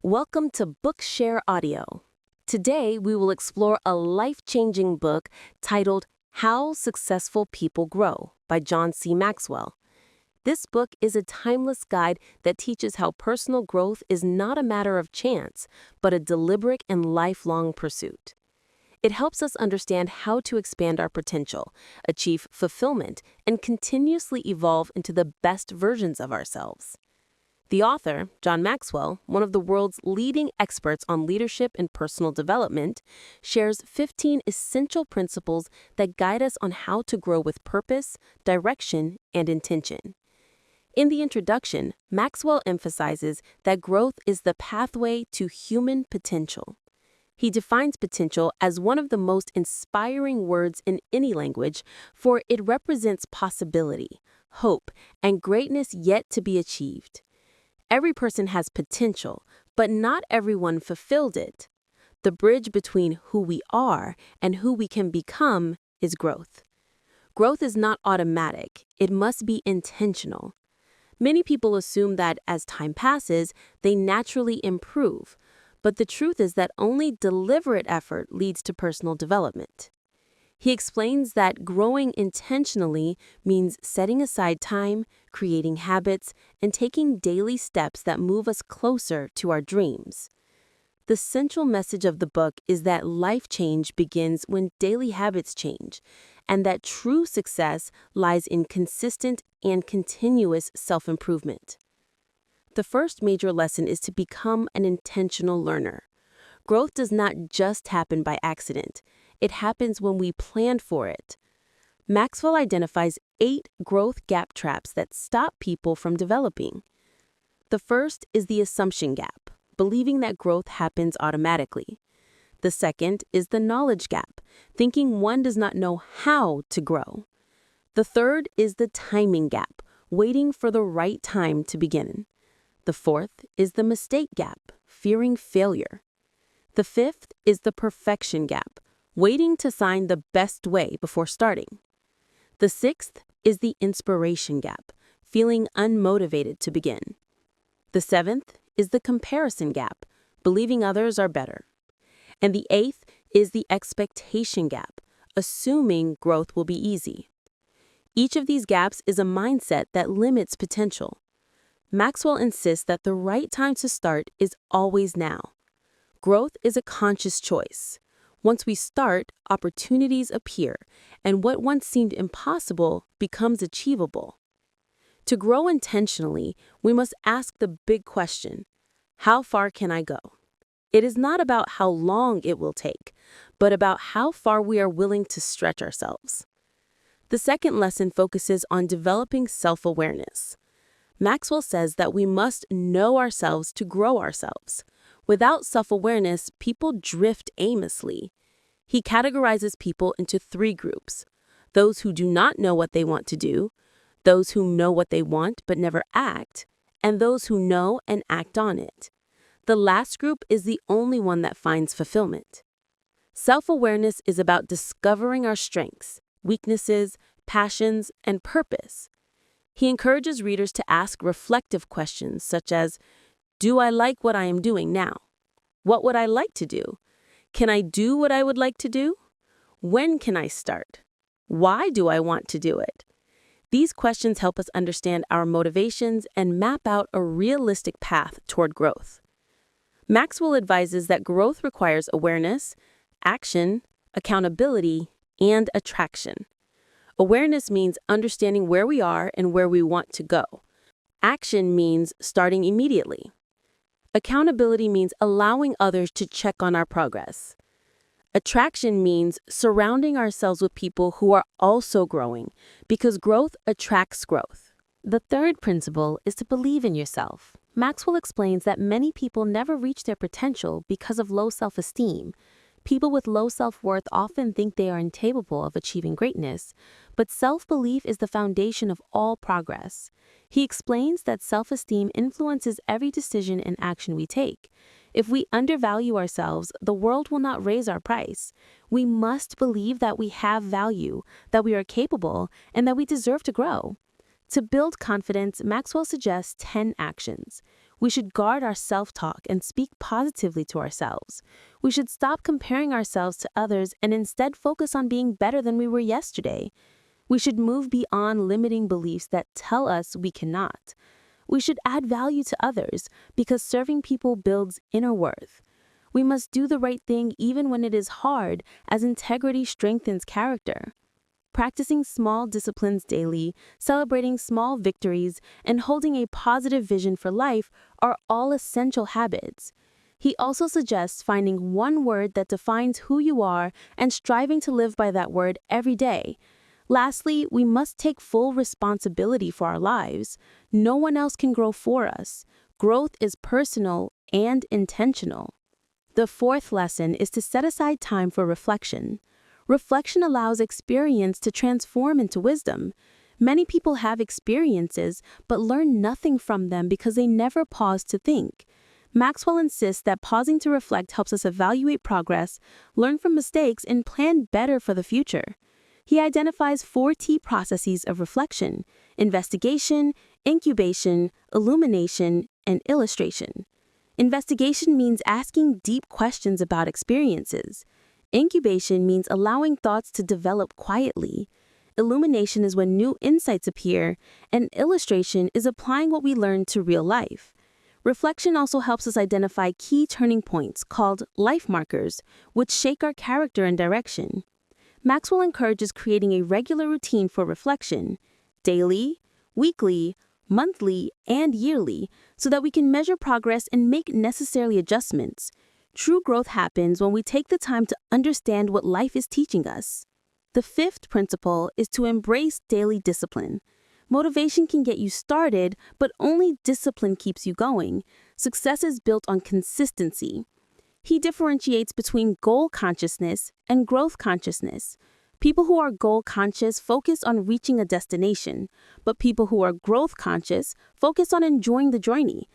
Welcome to Bookshare Audio. Today, we will explore a life-changing book titled How Successful People Grow by John C. Maxwell. This book is a timeless guide that teaches how personal growth is not a matter of chance, but a deliberate and lifelong pursuit. It helps us understand how to expand our potential, achieve fulfillment, and continuously evolve into the best versions of ourselves. The author, John Maxwell, one of the world's leading experts on leadership and personal development, shares 15 essential principles that guide us on how to grow with purpose, direction, and intention. In the introduction, Maxwell emphasizes that growth is the pathway to human potential. He defines potential as one of the most inspiring words in any language, for it represents possibility, hope, and greatness yet to be achieved. Every person has potential, but not everyone fulfilled it. The bridge between who we are and who we can become is growth. Growth is not automatic. It must be intentional. Many people assume that as time passes, they naturally improve, but the truth is that only deliberate effort leads to personal development. He explains that growing intentionally means setting aside time, creating habits, and taking daily steps that move us closer to our dreams. The central message of the book is that life change begins when daily habits change, and that true success lies in consistent and continuous self-improvement. The first major lesson is to become an intentional learner. Growth does not just happen by accident. It happens when we plan for it. Maxwell identifies 8 growth gap traps that stop people from developing. The first is the assumption gap, believing that growth happens automatically. The second is the knowledge gap, thinking one does not know how to grow. The third is the timing gap, waiting for the right time to begin. The fourth is the mistake gap, fearing failure. The fifth is the perfection gap, waiting to find the best way before starting. The sixth is the inspiration gap, feeling unmotivated to begin. The seventh is the comparison gap, believing others are better. And the eighth is the expectation gap, assuming growth will be easy. Each of these gaps is a mindset that limits potential. Maxwell insists that the right time to start is always now. Growth is a conscious choice. Once we start, opportunities appear, and what once seemed impossible becomes achievable. To grow intentionally, we must ask the big question: how far can I go? It is not about how long it will take, but about how far we are willing to stretch ourselves. The second lesson focuses on developing self-awareness. Maxwell says that we must know ourselves to grow ourselves. Without self-awareness, people drift aimlessly. He categorizes people into 3 groups: those who do not know what they want to do, those who know what they want but never act, and those who know and act on it. The last group is the only one that finds fulfillment. Self-awareness is about discovering our strengths, weaknesses, passions, and purpose. He encourages readers to ask reflective questions such as, do I like what I am doing now? What would I like to do? Can I do what I would like to do? When can I start? Why do I want to do it? These questions help us understand our motivations and map out a realistic path toward growth. Maxwell advises that growth requires awareness, action, accountability, and attraction. Awareness means understanding where we are and where we want to go. Action means starting immediately. Accountability means allowing others to check on our progress. Attraction means surrounding ourselves with people who are also growing, because growth attracts growth. The third principle is to believe in yourself. Maxwell explains that many people never reach their potential because of low self-esteem. People with low self-worth often think they are incapable of achieving greatness, but self-belief is the foundation of all progress. He explains that self-esteem influences every decision and action we take. If we undervalue ourselves, the world will not raise our price. We must believe that we have value, that we are capable, and that we deserve to grow. To build confidence, Maxwell suggests 10 actions. We should guard our self-talk and speak positively to ourselves. We should stop comparing ourselves to others and instead focus on being better than we were yesterday. We should move beyond limiting beliefs that tell us we cannot. We should add value to others because serving people builds inner worth. We must do the right thing even when it is hard, as integrity strengthens character. Practicing small disciplines daily, celebrating small victories, and holding a positive vision for life are all essential habits. He also suggests finding one word that defines who you are and striving to live by that word every day. Lastly, we must take full responsibility for our lives. No one else can grow for us. Growth is personal and intentional. The fourth lesson is to set aside time for reflection. Reflection allows experience to transform into wisdom. Many people have experiences but learn nothing from them because they never pause to think. Maxwell insists that pausing to reflect helps us evaluate progress, learn from mistakes, and plan better for the future. He identifies 4 T processes of reflection: investigation, incubation, illumination, and illustration. Investigation means asking deep questions about experiences. Incubation means allowing thoughts to develop quietly. Illumination is when new insights appear, and illustration is applying what we learn to real life. Reflection also helps us identify key turning points called life markers, which shape our character and direction. Maxwell encourages creating a regular routine for reflection, daily, weekly, monthly, and yearly, so that we can measure progress and make necessary adjustments. True growth happens when we take the time to understand what life is teaching us. The 5th principle is to embrace daily discipline. Motivation can get you started, but only discipline keeps you going. Success is built on consistency. He differentiates between goal consciousness and growth consciousness. People who are goal conscious focus on reaching a destination, but people who are growth conscious focus on enjoying the journey.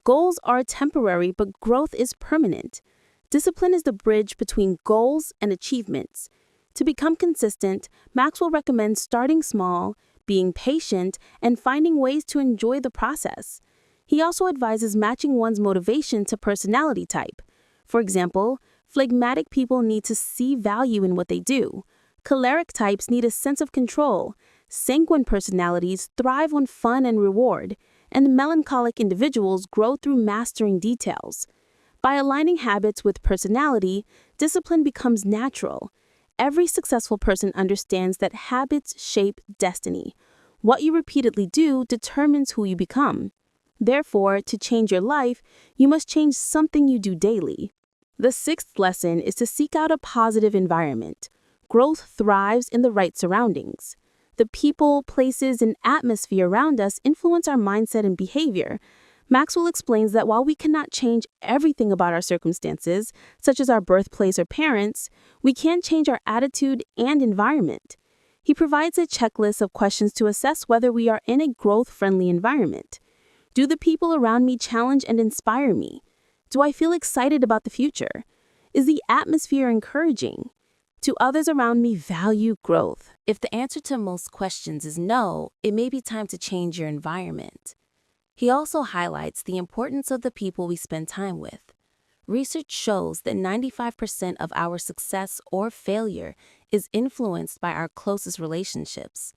Goals are temporary, but growth is permanent. Discipline is the bridge between goals and achievements. To become consistent, Maxwell recommends starting small, being patient, and finding ways to enjoy the process. He also advises matching one's motivation to personality type. For example, phlegmatic people need to see value in what they do. Choleric types need a sense of control. Sanguine personalities thrive on fun and reward. And melancholic individuals grow through mastering details. By aligning habits with personality, discipline becomes natural. Every successful person understands that habits shape destiny. What you repeatedly do determines who you become. Therefore, to change your life, you must change something you do daily. The 6th lesson is to seek out a positive environment. Growth thrives in the right surroundings. The people, places, and atmosphere around us influence our mindset and behavior. Maxwell explains that while we cannot change everything about our circumstances, such as our birthplace or parents, we can change our attitude and environment. He provides a checklist of questions to assess whether we are in a growth-friendly environment. Do the people around me challenge and inspire me? Do I feel excited about the future? Is the atmosphere encouraging? Do others around me value growth? If the answer to most questions is no, it may be time to change your environment. He also highlights the importance of the people we spend time with. Research shows that 95% of our success or failure is influenced by our closest relationships.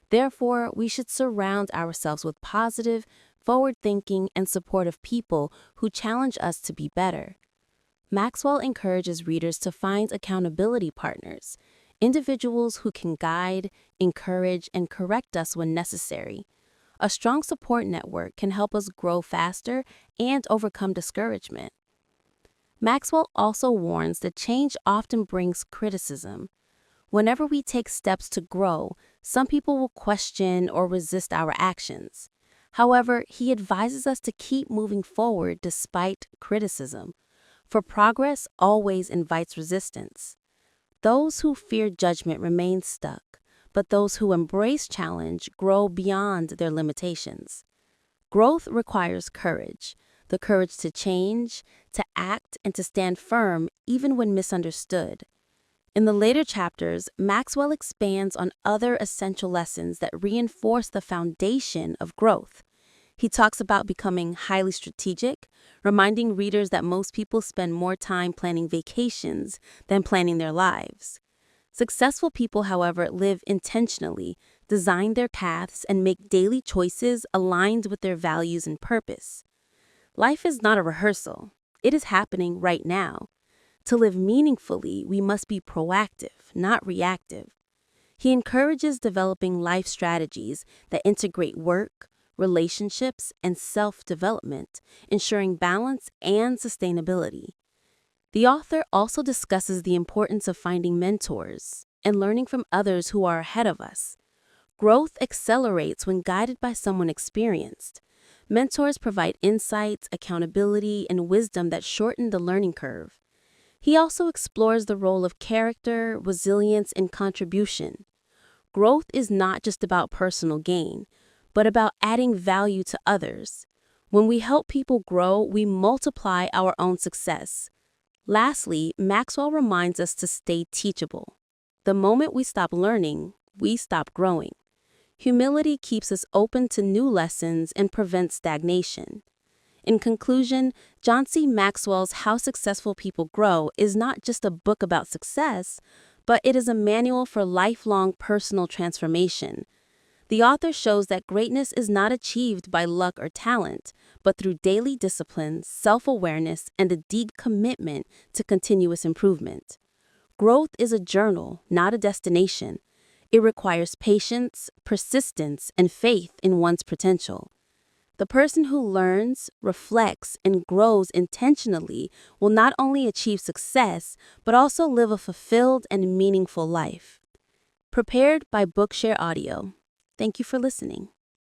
Therefore, we should surround ourselves with positive, forward-thinking, and supportive people who challenge us to be better. Maxwell encourages readers to find accountability partners, individuals who can guide, encourage, and correct us when necessary. A strong support network can help us grow faster and overcome discouragement. Maxwell also warns that change often brings criticism. Whenever we take steps to grow, some people will question or resist our actions. However, he advises us to keep moving forward despite criticism, for progress always invites resistance. Those who fear judgment remain stuck, but those who embrace challenge grow beyond their limitations. Growth requires courage, the courage to change, to act, and to stand firm even when misunderstood. In the later chapters, Maxwell expands on other essential lessons that reinforce the foundation of growth. He talks about becoming highly strategic, reminding readers that most people spend more time planning vacations than planning their lives. Successful people, however, live intentionally, design their paths, and make daily choices aligned with their values and purpose. Life is not a rehearsal. It is happening right now. To live meaningfully, we must be proactive, not reactive. He encourages developing life strategies that integrate work, relationships, and self-development, ensuring balance and sustainability. The author also discusses the importance of finding mentors and learning from others who are ahead of us. Growth accelerates when guided by someone experienced. Mentors provide insights, accountability, and wisdom that shorten the learning curve. He also explores the role of character, resilience, and contribution. Growth is not just about personal gain, but about adding value to others. When we help people grow, we multiply our own success. Lastly, Maxwell reminds us to stay teachable. The moment we stop learning, we stop growing. Humility keeps us open to new lessons and prevents stagnation. In conclusion, John C. Maxwell's How Successful People Grow is not just a book about success, but it is a manual for lifelong personal transformation. The author shows that greatness is not achieved by luck or talent, but through daily discipline, self-awareness, and a deep commitment to continuous improvement. Growth is a journey, not a destination. It requires patience, persistence, and faith in one's potential. The person who learns, reflects, and grows intentionally will not only achieve success, but also live a fulfilled and meaningful life. Prepared by Bookshare Audio. Thank you for listening.